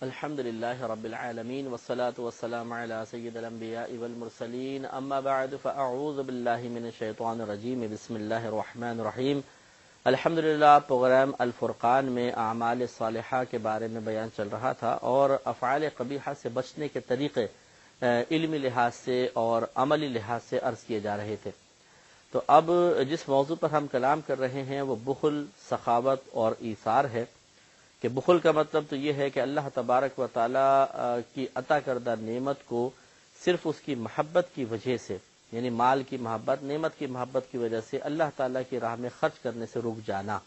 الحمد لله رب العالمين والصلاة والسلام على سيد الأنبياء والمرسلين أما بعد فأعوذ بالله من الشيطان الرجيم بسم الله الرحمن الرحيم الحمدللہ پروگرام الفرقان میں اعمال صالحہ کے بارے میں بیان چل رہا تھا اور افعال قبیحہ سے بچنے کے طریقے علمی لحاظ سے اور عملی لحاظ سے عرض کیے جا رہے تھے۔ تو اب جس موضوع پر ہم کلام کر رہے ہیں وہ بخل، سخاوت اور ایثار ہے کہ بخل کا مطلب تو یہ ہے کہ اللہ تبارک و تعالی کی عطا کردہ نعمت کو صرف اس کی محبت کی وجہ سے، یعنی مال کی محبت، نعمت کی محبت کی وجہ سے اللہ تعالیٰ کی راہ میں خرچ کرنے سے رک جانا،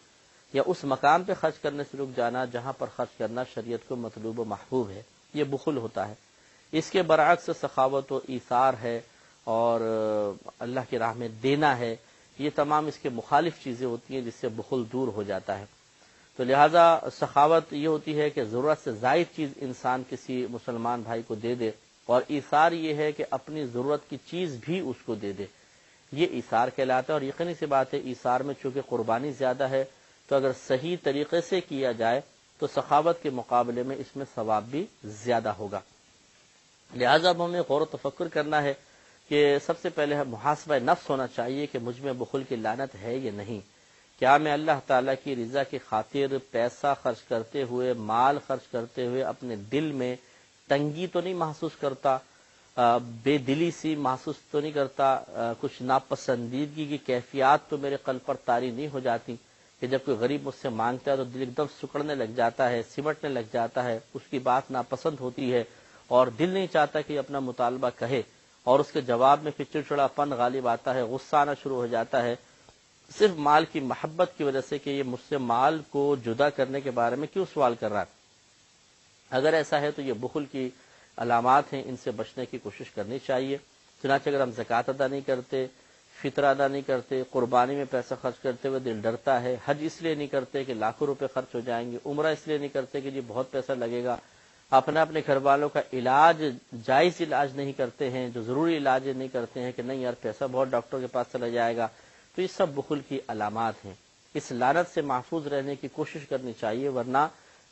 یا اس مقام پہ خرچ کرنے سے رک جانا جہاں پر خرچ کرنا شریعت کو مطلوب و محبوب ہے، یہ بخل ہوتا ہے۔ اس کے برعکس سخاوت و ایثار ہے اور اللہ کی راہ میں دینا ہے، یہ تمام اس کے مخالف چیزیں ہوتی ہیں جس سے بخل دور ہو جاتا ہے۔ تو لہٰذا سخاوت یہ ہوتی ہے کہ ضرورت سے زائد چیز انسان کسی مسلمان بھائی کو دے دے، اور ایثار یہ ہے کہ اپنی ضرورت کی چیز بھی اس کو دے دے، یہ ایثار کہلاتا ہے۔ اور یقینی سی بات ہے ایثار میں چونکہ قربانی زیادہ ہے تو اگر صحیح طریقے سے کیا جائے تو سخاوت کے مقابلے میں اس میں ثواب بھی زیادہ ہوگا۔ لہٰذا اب ہمیں غور و تفکر کرنا ہے کہ سب سے پہلے محاسبہ نفس ہونا چاہیے کہ مجھ میں بخل کی لعنت ہے یا نہیں۔ کیا میں اللہ تعالیٰ کی رضا کی خاطر پیسہ خرچ کرتے ہوئے، مال خرچ کرتے ہوئے اپنے دل میں تنگی تو نہیں محسوس کرتا، بے دلی سی محسوس تو نہیں کرتا، کچھ ناپسندیدگی کی کیفیات تو میرے قلب پر طاری نہیں ہو جاتی کہ جب کوئی غریب مجھ سے مانگتا ہے تو دل ایک دم سکڑنے لگ جاتا ہے، سمٹنے لگ جاتا ہے، اس کی بات ناپسند ہوتی ہے اور دل نہیں چاہتا کہ اپنا مطالبہ کہے، اور اس کے جواب میں پھر چڑچڑاپن غالب آتا ہے، غصہ آنا شروع ہو جاتا ہے، صرف مال کی محبت کی وجہ سے کہ یہ مجھ سے مال کو جدا کرنے کے بارے میں کیوں سوال کر رہا ہے۔ اگر ایسا ہے تو یہ بخل کی علامات ہیں، ان سے بچنے کی کوشش کرنی چاہیے۔ چنانچہ اگر ہم زکوٰۃ ادا نہیں کرتے، فطر ادا نہیں کرتے، قربانی میں پیسہ خرچ کرتے ہوئے دل ڈرتا ہے، حج اس لیے نہیں کرتے کہ لاکھوں روپے خرچ ہو جائیں گے، عمرہ اس لیے نہیں کرتے کہ جی بہت پیسہ لگے گا، اپنے گھر والوں کا علاج، جائز علاج نہیں کرتے ہیں، جو ضروری علاج نہیں کرتے ہیں کہ نہیں یار پیسہ بہت ڈاکٹر کے پاس چلا جائے گا، تو یہ سب بخل کی علامات ہیں۔ اس لعنت سے محفوظ رہنے کی کوشش کرنی چاہیے، ورنہ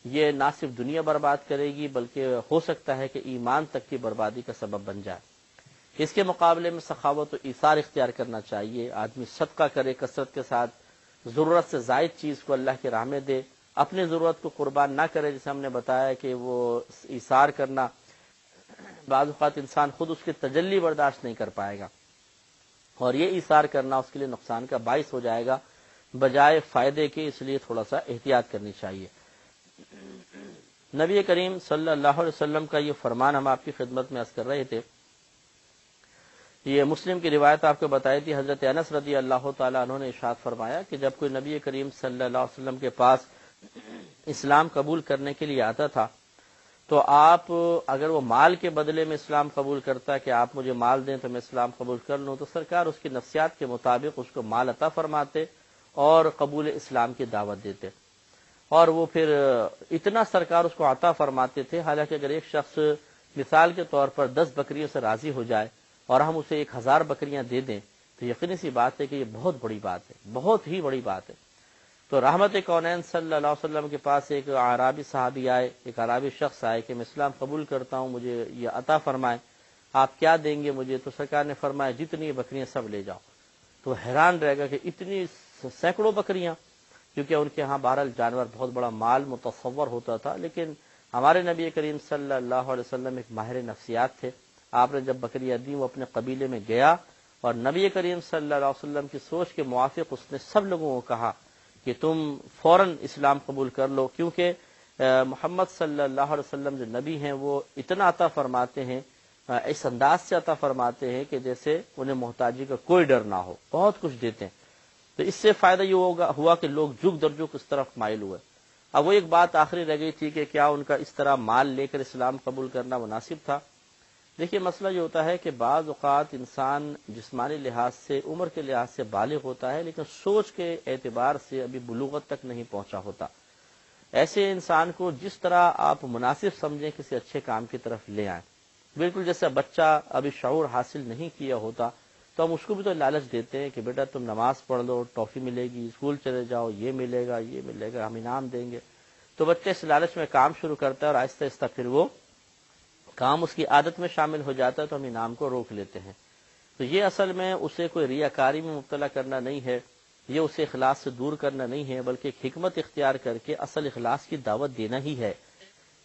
یہ نہ صرف دنیا برباد کرے گی بلکہ ہو سکتا ہے کہ ایمان تک کی بربادی کا سبب بن جائے۔ اس کے مقابلے میں سخاوت و ایثار اختیار کرنا چاہیے، آدمی صدقہ کرے کثرت کے ساتھ، ضرورت سے زائد چیز کو اللہ کے راہ میں دے، اپنی ضرورت کو قربان نہ کرے، جیسے ہم نے بتایا کہ وہ ایثار کرنا بعض اوقات انسان خود اس کی تجلی برداشت نہیں کر پائے گا، اور یہ ایثار کرنا اس کے لیے نقصان کا باعث ہو جائے گا بجائے فائدے کے، اس لیے تھوڑا سا احتیاط کرنی چاہیے۔ نبی کریم صلی اللہ علیہ وسلم کا یہ فرمان ہم آپ کی خدمت میں عرض کر رہے تھے، یہ مسلم کی روایت آپ کو بتائی تھی، حضرت انس رضی اللہ تعالیٰ عنہ نے ارشاد فرمایا کہ جب کوئی نبی کریم صلی اللہ علیہ وسلم کے پاس اسلام قبول کرنے کے لیے آتا تھا تو آپ اگر وہ مال کے بدلے میں اسلام قبول کرتا کہ آپ مجھے مال دیں تو میں اسلام قبول کر لوں، تو سرکار اس کی نفسیات کے مطابق اس کو مال عطا فرماتے اور قبول اسلام کی دعوت دیتے، اور وہ پھر اتنا سرکار اس کو عطا فرماتے تھے، حالانکہ اگر ایک شخص مثال کے طور پر 10 بکریوں سے راضی ہو جائے اور ہم اسے 1000 بکریاں دے دیں تو یقینی سی بات ہے کہ یہ بہت بڑی بات ہے، بہت ہی بڑی بات ہے۔ تو رحمت کونین صلی اللہ علیہ وسلم کے پاس ایک اعرابی صحابی آئے، ایک اعرابی شخص آئے کہ میں اسلام قبول کرتا ہوں، مجھے یہ عطا فرمائیں، آپ کیا دیں گے مجھے؟ تو سرکار نے فرمایا جتنی بکریاں سب لے جاؤ۔ تو حیران رہ گا کہ اتنی سینکڑوں بکریاں، کیونکہ ان کے ہاں بہرحال جانور بہت بڑا مال متصور ہوتا تھا، لیکن ہمارے نبی کریم صلی اللہ علیہ وسلم ایک ماہر نفسیات تھے، آپ نے جب بکریاں دی وہ اپنے قبیلے میں گیا اور نبی کریم صلی اللہ علیہ وسلم کی سوچ کے موافق اس نے سب لوگوں کو کہا کہ تم فوراً اسلام قبول کر لو، کیونکہ محمد صلی اللہ علیہ وسلم جو نبی ہیں وہ اتنا عطا فرماتے ہیں، اس انداز سے عطا فرماتے ہیں کہ جیسے انہیں محتاجی کا کوئی ڈر نہ ہو، بہت کچھ دیتے ہیں۔ تو اس سے فائدہ یہ ہوا کہ لوگ جھک در جھک اس طرف مائل ہوئے۔ اب وہ ایک بات آخری رہ گئی تھی کہ کیا ان کا اس طرح مال لے کر اسلام قبول کرنا مناسب تھا؟ دیکھیے مسئلہ یہ ہوتا ہے کہ بعض اوقات انسان جسمانی لحاظ سے، عمر کے لحاظ سے بالغ ہوتا ہے لیکن سوچ کے اعتبار سے ابھی بلوغت تک نہیں پہنچا ہوتا۔ ایسے انسان کو جس طرح آپ مناسب سمجھیں کسی اچھے کام کی طرف لے آئیں، بالکل جیسا بچہ ابھی شعور حاصل نہیں کیا ہوتا تو ہم اس کو بھی تو لالچ دیتے ہیں کہ بیٹا تم نماز پڑھ لو، ٹافی ملے گی، اسکول چلے جاؤ، یہ ملے گا، ہم انعام دیں گے۔ تو بچہ اس لالچ میں کام شروع کرتا ہے اور آہستہ آہستہ پھر وہ کام اس کی عادت میں شامل ہو جاتا ہے، تو ہم انعام کو روک لیتے ہیں۔ تو یہ اصل میں اسے کوئی ریاکاری میں مبتلا کرنا نہیں ہے، یہ اسے اخلاص سے دور کرنا نہیں ہے، بلکہ ایک حکمت اختیار کر کے اصل اخلاص کی دعوت دینا ہی ہے۔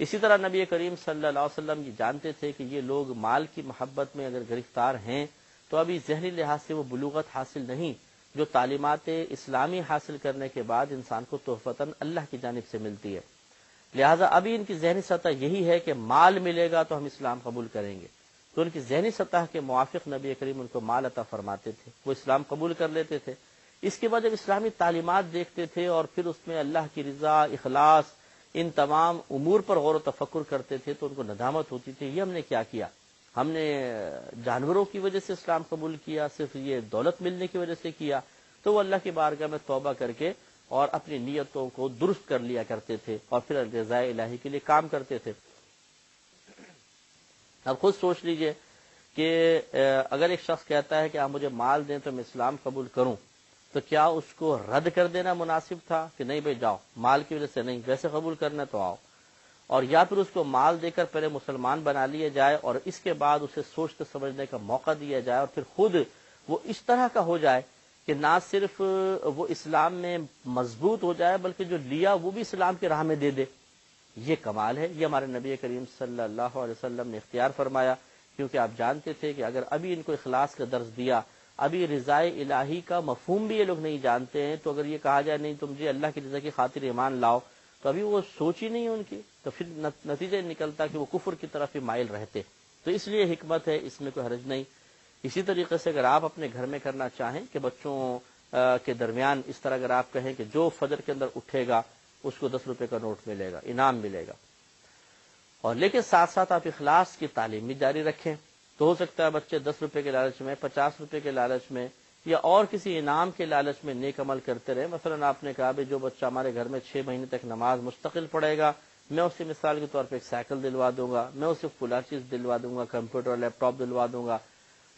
اسی طرح نبی کریم صلی اللہ علیہ وسلم یہ جانتے تھے کہ یہ لوگ مال کی محبت میں اگر گرفتار ہیں تو ابھی ذہنی لحاظ سے وہ بلوغت حاصل نہیں جو تعلیمات اسلامی حاصل کرنے کے بعد انسان کو تحفتاً اللہ کی جانب سے ملتی ہے۔ لہٰذا ابھی ان کی ذہنی سطح یہی ہے کہ مال ملے گا تو ہم اسلام قبول کریں گے، تو ان کی ذہنی سطح کے موافق نبی کریم ان کو مال عطا فرماتے تھے، وہ اسلام قبول کر لیتے تھے۔ اس کے بعد جب اسلامی تعلیمات دیکھتے تھے اور پھر اس میں اللہ کی رضا، اخلاص، ان تمام امور پر غور و تفکر کرتے تھے تو ان کو ندامت ہوتی تھی، یہ ہم نے کیا کیا، ہم نے جانوروں کی وجہ سے اسلام قبول کیا، صرف یہ دولت ملنے کی وجہ سے کیا؟ تو وہ اللہ کی بارگاہ میں توبہ کر کے اور اپنی نیتوں کو درست کر لیا کرتے تھے اور پھر رضا الہی کے لیے کام کرتے تھے۔ اب خود سوچ لیجئے کہ اگر ایک شخص کہتا ہے کہ آپ مجھے مال دیں تو میں اسلام قبول کروں، تو کیا اس کو رد کر دینا مناسب تھا کہ نہیں بھائی جاؤ، مال کی وجہ سے نہیں، ویسے قبول کرنا تو آؤ؟ اور یا پھر اس کو مال دے کر پہلے مسلمان بنا لیا جائے اور اس کے بعد اسے سوچتے سمجھنے کا موقع دیا جائے اور پھر خود وہ اس طرح کا ہو جائے کہ نہ صرف وہ اسلام میں مضبوط ہو جائے بلکہ جو لیا وہ بھی اسلام کی راہ میں دے دے؟ یہ کمال ہے، یہ ہمارے نبی کریم صلی اللہ علیہ وسلم نے اختیار فرمایا، کیونکہ آپ جانتے تھے کہ اگر ابھی ان کو اخلاص کا درس دیا، ابھی رضائے الہی کا مفہوم بھی یہ لوگ نہیں جانتے ہیں، تو اگر یہ کہا جائے نہیں تم جی اللہ کی رضا کی خاطر ایمان لاؤ، تو ابھی وہ سوچ ہی نہیں ہے ان کی، تو پھر نتیجہ نکلتا کہ وہ کفر کی طرف ہی مائل رہتے۔ تو اس لیے حکمت ہے، اس میں کوئی حرج نہیں۔ اسی طریقے سے اگر آپ اپنے گھر میں کرنا چاہیں کہ بچوں کے درمیان اس طرح اگر آپ کہیں کہ جو فجر کے اندر اٹھے گا اس کو 10 روپے کا نوٹ ملے گا، انعام ملے گا، اور لیکن ساتھ ساتھ آپ اخلاص کی تعلیم بھی جاری رکھیں، تو ہو سکتا ہے بچے 10 روپے کے لالچ میں، 50 روپے کے لالچ میں یا اور کسی انعام کے لالچ میں نیک عمل کرتے رہے۔ مثلا آپ نے کہا جو بچہ ہمارے گھر میں 6 مہینے تک نماز مستقل پڑھے گا، میں اسے مثال کے طور پہ ایک سائیکل دلوا دوں گا، میں اسے فلاں چیز دلوا دوں گا، کمپیوٹر لیپ ٹاپ دلوا دوں گا۔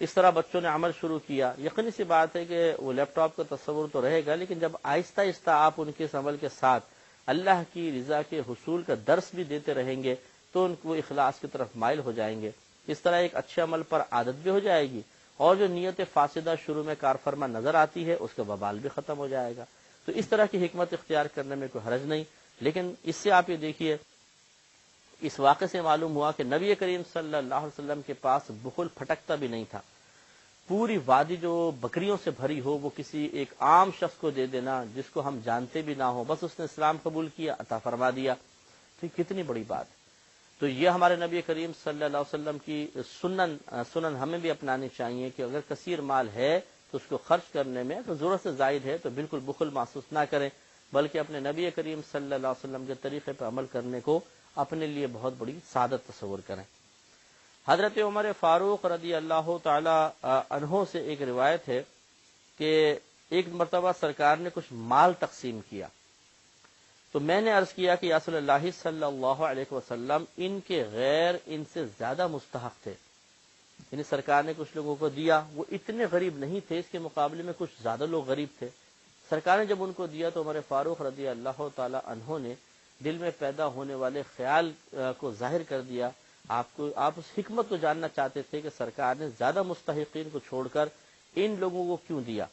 اس طرح بچوں نے عمل شروع کیا، یقینی سی بات ہے کہ وہ لیپ ٹاپ کا تصور تو رہے گا، لیکن جب آہستہ آہستہ آپ ان کے اس عمل کے ساتھ اللہ کی رضا کے حصول کا درس بھی دیتے رہیں گے تو ان کو اخلاص کی طرف مائل ہو جائیں گے۔ اس طرح ایک اچھے عمل پر عادت بھی ہو جائے گی اور جو نیت فاسدہ شروع میں کار فرما نظر آتی ہے اس کا وبال بھی ختم ہو جائے گا۔ تو اس طرح کی حکمت اختیار کرنے میں کوئی حرج نہیں، لیکن اس سے آپ یہ دیکھیے، اس واقعے سے معلوم ہوا کہ نبی کریم صلی اللہ علیہ وسلم کے پاس بخل پھٹکتا بھی نہیں تھا۔ پوری وادی جو بکریوں سے بھری ہو وہ کسی ایک عام شخص کو دے دینا جس کو ہم جانتے بھی نہ ہو، بس اس نے اسلام قبول کیا، عطا فرما دیا، تو یہ کتنی بڑی بات ہے۔ تو یہ ہمارے نبی کریم صلی اللہ علیہ وسلم کی سنن ہمیں بھی اپنانی چاہیے کہ اگر کثیر مال ہے تو اس کو خرچ کرنے میں اگر ضرورت سے زائد ہے تو بالکل بخل محسوس نہ کریں، بلکہ اپنے نبی کریم صلی اللہ علیہ وسلم کے طریقے پر عمل کرنے کو اپنے لیے بہت بڑی سعادت تصور کریں۔ حضرت عمر فاروق رضی اللہ تعالی عنہ سے ایک روایت ہے کہ ایک مرتبہ سرکار نے کچھ مال تقسیم کیا، تو میں نے عرض کیا کہ یا رسول اللہ صلی اللہ علیہ وسلم ان کے غیر ان سے زیادہ مستحق تھے، یعنی سرکار نے کچھ لوگوں کو دیا، وہ اتنے غریب نہیں تھے، اس کے مقابلے میں کچھ زیادہ لوگ غریب تھے۔ سرکار نے جب ان کو دیا تو عمر فاروق رضی اللہ تعالی عنہ نے دل میں پیدا ہونے والے خیال کو ظاہر کر دیا۔ آپ اس حکمت کو جاننا چاہتے تھے کہ سرکار نے زیادہ مستحقین کو چھوڑ کر ان لوگوں کو کیوں دیا؟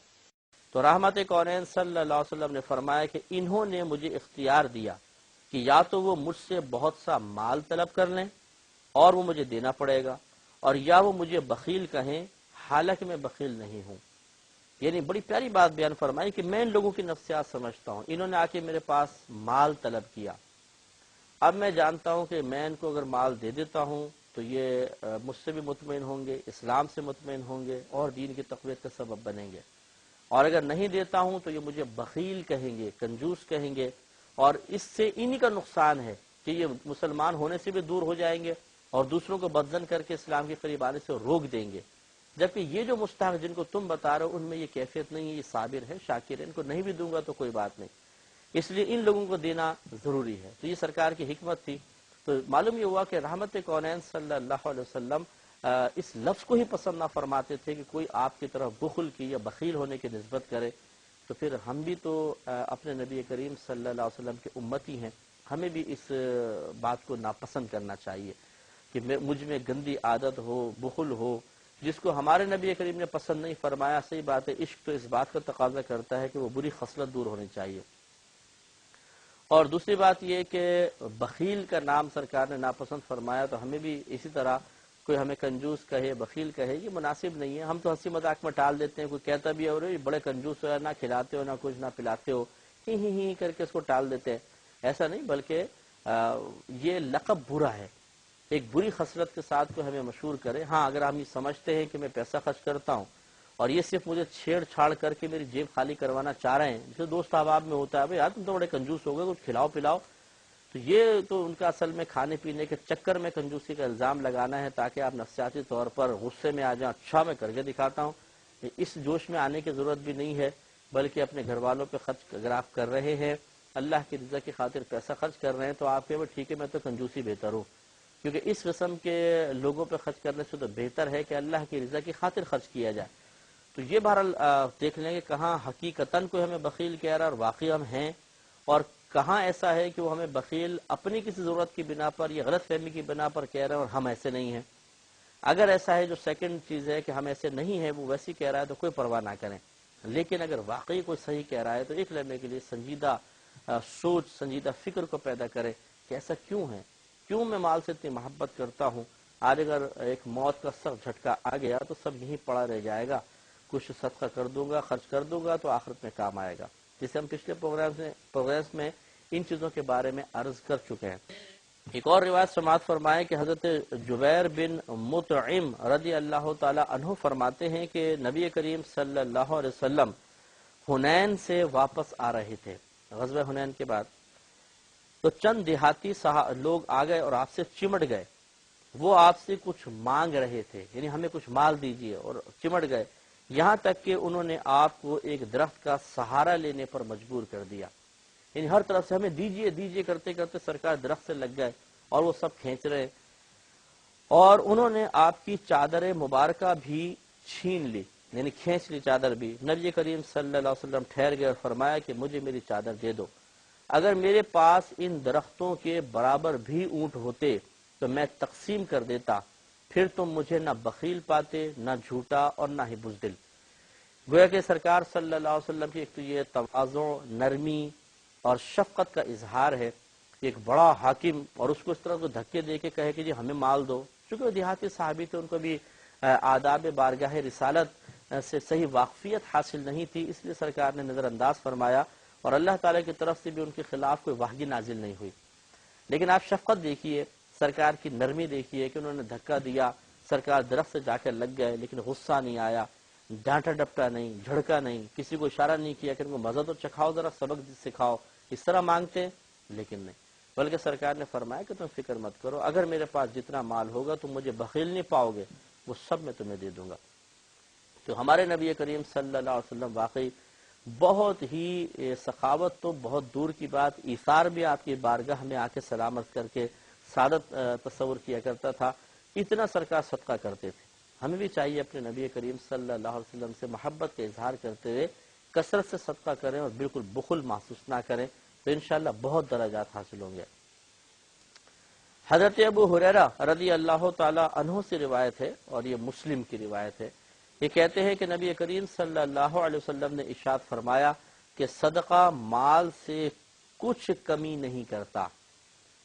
تو رحمت کونین صلی اللہ علیہ وسلم نے فرمایا کہ انہوں نے مجھے اختیار دیا کہ یا تو وہ مجھ سے بہت سا مال طلب کر لیں اور وہ مجھے دینا پڑے گا، اور یا وہ مجھے بخیل کہیں حالانکہ میں بخیل نہیں ہوں۔ یعنی بڑی پیاری بات بیان فرمائی کہ میں ان لوگوں کی نفسیات سمجھتا ہوں، انہوں نے آ کے میرے پاس مال طلب کیا، اب میں جانتا ہوں کہ میں ان کو اگر مال دے دیتا ہوں تو یہ مجھ سے بھی مطمئن ہوں گے، اسلام سے مطمئن ہوں گے اور دین کی تقویت کا سبب بنیں گے، اور اگر نہیں دیتا ہوں تو یہ مجھے بخیل کہیں گے، کنجوس کہیں گے، اور اس سے انہی کا نقصان ہے کہ یہ مسلمان ہونے سے بھی دور ہو جائیں گے اور دوسروں کو بدزن کر کے اسلام کے قریب آنے سے روک دیں گے، جبکہ یہ جو مستحق جن کو تم بتا رہے ہو ان میں یہ کیفیت نہیں ہے، یہ صابر ہے، شاکر ہے، ان کو نہیں بھی دوں گا تو کوئی بات نہیں، اس لیے ان لوگوں کو دینا ضروری ہے۔ تو یہ سرکار کی حکمت تھی۔ تو معلوم یہ ہوا کہ رحمت کونین صلی اللہ علیہ وسلم اس لفظ کو ہی پسند نہ فرماتے تھے کہ کوئی آپ کی طرف بخل کی یا بخیل ہونے کی نسبت کرے، تو پھر ہم بھی تو اپنے نبی کریم صلی اللہ علیہ وسلم کے امتی ہیں، ہمیں بھی اس بات کو ناپسند کرنا چاہیے کہ مجھ میں گندی عادت ہو، بخل ہو، جس کو ہمارے نبی کریم نے پسند نہیں فرمایا۔ صحیح بات ہے، عشق تو اس بات کا تقاضا کرتا ہے کہ وہ بری خصلت دور ہونی چاہیے۔ اور دوسری بات یہ کہ بخیل کا نام سرکار نے ناپسند فرمایا، تو ہمیں بھی اسی طرح کوئی ہمیں کنجوس کہے، بخیل کہے، یہ مناسب نہیں ہے۔ ہم تو ہنسی مذاق میں ٹال دیتے ہیں، کوئی کہتا بھی ہے اور بڑے کنجوس ہو، نہ کھلاتے ہو، نہ کچھ، نہ پلاتے ہو، ہی کر کے اس کو ٹال دیتے ہیں۔ ایسا نہیں، بلکہ یہ لقب برا ہے، ایک بری خصلت کے ساتھ کوئی ہمیں مشہور کرے۔ ہاں، اگر ہم یہ سمجھتے ہیں کہ میں پیسہ خرچ کرتا ہوں اور یہ صرف مجھے چھیڑ چھاڑ کر کے میری جیب خالی کروانا چاہ رہے ہیں، جیسے دوست احباب میں ہوتا ہے، بھئی یار تم تو بڑے کنجوس ہو گئے، کچھ کھلاؤ پلاؤ، تو یہ تو ان کا اصل میں کھانے پینے کے چکر میں کنجوسی کا الزام لگانا ہے تاکہ آپ نفسیاتی طور پر غصے میں آ جائیں، اچھا میں کر کے دکھاتا ہوں۔ اس جوش میں آنے کی ضرورت بھی نہیں ہے، بلکہ اپنے گھر والوں پہ خرچ اگر آپ کر رہے ہیں، اللہ کی رضا کی خاطر پیسہ خرچ کر رہے ہیں، تو آپ کہے ٹھیک ہے میں تو کنجوسی بہتر ہوں، کیونکہ اس قسم کے لوگوں پہ خرچ کرنے سے تو بہتر ہے کہ اللہ کی رضا کی خاطر خرچ کیا جائے۔ تو یہ بہرحال دیکھ لیں کہ کہاں حقیقتاً کوئی ہمیں بخیل کہہ رہا ہے اور واقعی ہم ہیں، اور کہاں ایسا ہے کہ وہ ہمیں بخیل اپنی کسی ضرورت کی بنا پر یا غلط فہمی کی بنا پر کہہ رہے ہیں اور ہم ایسے نہیں ہیں۔ اگر ایسا ہے، جو سیکنڈ چیز ہے کہ ہم ایسے نہیں ہیں، وہ ویسی کہہ رہا ہے تو کوئی پرواہ نہ کریں، لیکن اگر واقعی کوئی صحیح کہہ رہا ہے تو ایک لمحے کے لیے سنجیدہ سوچ، سنجیدہ فکر کو پیدا کرے کہ ایسا کیوں ہے، کیوں میں مال سے اتنی محبت کرتا ہوں۔ آج اگر ایک موت کا سخت جھٹکا آ گیا تو سب یہیں پڑا رہ جائے گا، کچھ صدقہ کر دوں گا، خرچ کر دوں گا تو آخرت میں کام آئے گا، جسے ہم پچھلے پروگرامز میں ان چیزوں کے بارے میں عرض کر چکے ہیں۔ ایک اور روایت سماعت فرمائے کہ حضرت جبیر بن مطعم رضی اللہ تعالی عنہ فرماتے ہیں کہ نبی کریم صلی اللہ علیہ وسلم حنین سے واپس آ رہے تھے، غزوہ حنین کے بعد، تو چند دیہاتی لوگ آ گئے اور آپ سے چمٹ گئے، وہ آپ سے کچھ مانگ رہے تھے، یعنی ہمیں کچھ مال دیجیے، اور چمٹ گئے، یہاں تک کہ انہوں نے آپ کو ایک درخت کا سہارا لینے پر مجبور کر دیا، یعنی ہر طرف سے ہمیں دیجیے دیجیے کرتے کرتے سرکار درخت سے لگ گئے اور وہ سب کھینچ رہے، اور انہوں نے آپ کی چادر مبارکہ بھی چھین لی، یعنی کھینچ لی چادر بھی۔ نبی کریم صلی اللہ علیہ وسلم ٹھہر گئے اور فرمایا کہ مجھے میری چادر دے دو، اگر میرے پاس ان درختوں کے برابر بھی اونٹ ہوتے تو میں تقسیم کر دیتا، پھر تم مجھے نہ بخیل پاتے، نہ جھوٹا اور نہ ہی بزدل۔ گویا کہ سرکار صلی اللہ علیہ وسلم کی ایک تو یہ تواضع، نرمی اور شفقت کا اظہار ہے، ایک بڑا حاکم اور اس کو اس طرح کو دھکے دے کے کہے کہ جی ہمیں مال دو، چونکہ وہ دیہاتی صحابی تھے، ان کو بھی آداب بارگاہ رسالت سے صحیح واقفیت حاصل نہیں تھی، اس لیے سرکار نے نظر انداز فرمایا اور اللہ تعالیٰ کی طرف سے بھی ان کے خلاف کوئی وحی نازل نہیں ہوئی۔ لیکن آپ شفقت دیکھیے، سرکار کی نرمی دیکھیے کہ انہوں نے دھکا دیا، سرکار درخت سے جا کر لگ گئے، لیکن غصہ نہیں آیا، ڈانٹا ڈپٹا نہیں، جھڑکا نہیں، کسی کو اشارہ نہیں کیا کہ ان کو مزہ تو چکھاؤ، ذرا سبق سکھاؤ، اس طرح مانگتے ہیں، لیکن نہیں، بلکہ سرکار نے فرمایا کہ تم فکر مت کرو، اگر میرے پاس جتنا مال ہوگا تم مجھے بخیل نہیں پاؤ گے، وہ سب میں تمہیں دے دوں گا۔ تو ہمارے نبی کریم صلی اللہ علیہ وسلم واقعی بہت ہی سخاوت تو بہت دور کی بات، ایثار بھی آپ کی بارگاہ میں آ کے سلامت کر کے سعادت تصور کیا کرتا تھا، اتنا سرکار صدقہ کرتے تھے۔ ہمیں بھی چاہیے اپنے نبی کریم صلی اللہ علیہ وسلم سے محبت کا اظہار کرتے ہوئے کثرت سے صدقہ کریں اور بالکل بخل محسوس نہ کریں، تو انشاءاللہ بہت درجات حاصل ہوں گے۔ حضرت ابو ہریرہ رضی اللہ تعالی عنہ سے روایت ہے، اور یہ مسلم کی روایت ہے، یہ کہتے ہیں کہ نبی کریم صلی اللہ علیہ وسلم نے ارشاد فرمایا کہ صدقہ مال سے کچھ کمی نہیں کرتا،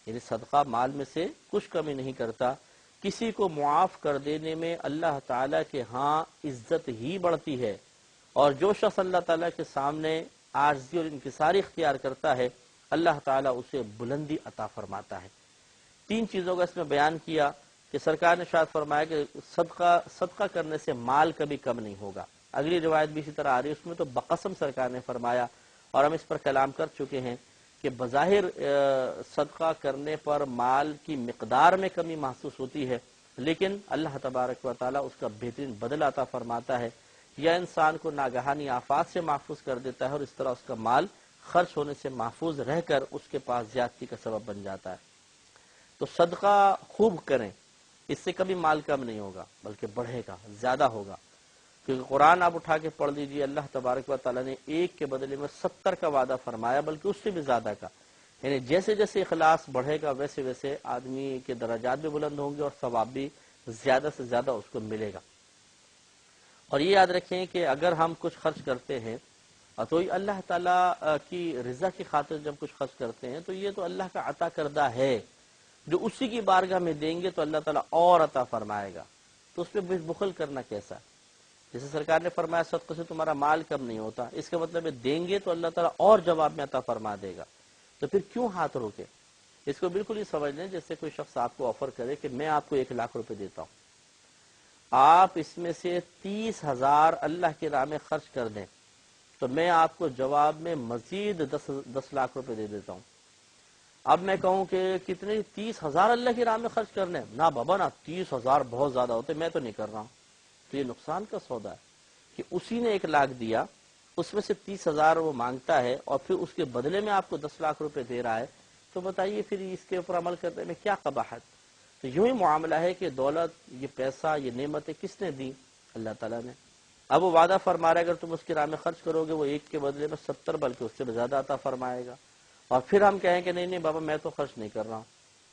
یعنی صدقہ مال میں سے کچھ کمی نہیں کرتا، کسی کو معاف کر دینے میں اللہ تعالیٰ کے ہاں عزت ہی بڑھتی ہے، اور جو شخص اللہ تعالیٰ کے سامنے عاجزی اور انکساری اختیار کرتا ہے اللہ تعالیٰ اسے بلندی عطا فرماتا ہے۔ تین چیزوں کا اس میں بیان کیا کہ سرکار نے ارشاد فرمایا کہ صدقہ کرنے سے مال کبھی کم نہیں ہوگا۔ اگلی روایت بھی اسی طرح آ رہی ہے، اس میں تو بقسم سرکار نے فرمایا، اور ہم اس پر کلام کر چکے ہیں کہ بظاہر صدقہ کرنے پر مال کی مقدار میں کمی محسوس ہوتی ہے، لیکن اللہ تبارک و تعالیٰ اس کا بہترین بدل عطا فرماتا ہے، یا انسان کو ناگہانی آفات سے محفوظ کر دیتا ہے اور اس طرح اس کا مال خرچ ہونے سے محفوظ رہ کر اس کے پاس زیادتی کا سبب بن جاتا ہے۔ تو صدقہ خوب کریں، اس سے کبھی مال کم نہیں ہوگا بلکہ بڑھے گا، زیادہ ہوگا، کیونکہ قرآن آپ اٹھا کے پڑھ لیجیے، اللہ تبارک و تعالیٰ نے ایک کے بدلے میں 70 کا وعدہ فرمایا، بلکہ اس سے بھی زیادہ کا، یعنی جیسے جیسے اخلاص بڑھے گا ویسے ویسے آدمی کے درجات بھی بلند ہوں گے اور ثواب بھی زیادہ سے زیادہ اس کو ملے گا۔ اور یہ یاد رکھیں کہ اگر ہم کچھ خرچ کرتے ہیں تو یہ اللہ تعالیٰ کی رضا کی خاطر جب کچھ خرچ کرتے ہیں تو یہ تو اللہ کا عطا کردہ ہے، جو اسی کی بارگاہ میں دیں گے تو اللہ تعالیٰ اور عطا فرمائے گا، تو اس پہ بخل کرنا کیسا؟ جیسے سرکار نے فرمایا صدقے سے تمہارا مال کم نہیں ہوتا، اس کا مطلب ہے دیں گے تو اللہ تعالیٰ اور جواب میں عطا فرما دے گا، تو پھر کیوں ہاتھ روکے؟ اس کو بالکل ہی سمجھ لیں جیسے کوئی شخص آپ کو آفر کرے کہ میں آپ کو 1,00,000 روپے دیتا ہوں، آپ اس میں سے 30,000 اللہ کی راہ میں خرچ کر دیں تو میں آپ کو جواب میں مزید 10 لاکھ روپے دے دیتا ہوں۔ اب میں کہوں کہ کتنے 30,000 اللہ کی راہ میں خرچ کرنے؟ نہ بابا نا، 30,000 بہت زیادہ ہوتے، میں تو نہیں کر رہا ہوں، تو یہ نقصان کا سودا ہے کہ اسی نے 1,00,000 دیا، اس میں سے 30,000 وہ مانگتا ہے اور پھر اس کے بدلے میں آپ کو 10 لاکھ روپے دے رہا ہے، تو بتائیے پھر اس کے اوپر عمل کرنے میں کیا قباحت؟ تو یوں ہی معاملہ ہے کہ دولت، یہ پیسہ، یہ نعمتیں کس نے دی؟ اللہ تعالیٰ نے۔ اب وہ وعدہ فرما رہا ہے اگر تم اس کی راہ میں خرچ کرو گے وہ 1 کے بدلے میں 70 بلکہ اس سے زیادہ عطا فرمائے گا، اور پھر ہم کہیں کہ نہیں بابا میں تو خرچ نہیں کر رہا ہوں،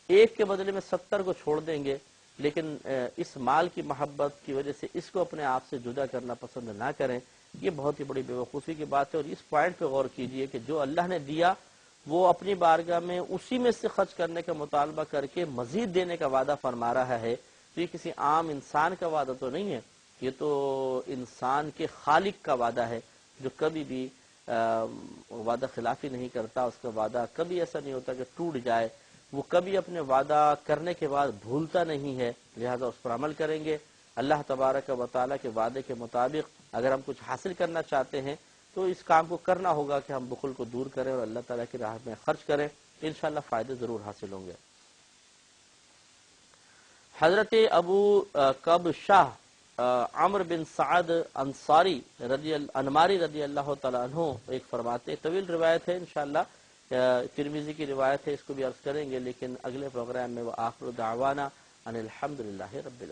1 کے بدلے میں 70 کو چھوڑ دیں گے، لیکن اس مال کی محبت کی وجہ سے اس کو اپنے آپ سے جدا کرنا پسند نہ کریں، یہ بہت ہی بڑی بے وقوفی کی بات ہے۔ اور اس پوائنٹ پہ غور کیجئے کہ جو اللہ نے دیا وہ اپنی بارگاہ میں اسی میں سے خرچ کرنے کا مطالبہ کر کے مزید دینے کا وعدہ فرما رہا ہے، تو یہ کسی عام انسان کا وعدہ تو نہیں ہے، یہ تو انسان کے خالق کا وعدہ ہے جو کبھی بھی وعدہ خلافی نہیں کرتا، اس کا وعدہ کبھی ایسا نہیں ہوتا کہ ٹوٹ جائے، وہ کبھی اپنے وعدہ کرنے کے بعد بھولتا نہیں ہے، لہذا اس پر عمل کریں گے۔ اللہ تبارک و تعالیٰ کے وعدے کے مطابق اگر ہم کچھ حاصل کرنا چاہتے ہیں تو اس کام کو کرنا ہوگا کہ ہم بخل کو دور کریں اور اللہ تعالیٰ کی راہ میں خرچ کریں، انشاءاللہ فائدے ضرور حاصل ہوں گے۔ حضرت ابو قبشہ عمرو بن سعد انصاری انماری رضی اللہ تعالیٰ عنہ ایک فرماتے، طویل روایت ہے، انشاءاللہ ترمذی کی روایت ہے، اس کو بھی عرض کریں گے، لیکن اگلے پروگرام میں وہ آخر دعوانا ان الحمدللہ رب العالمین۔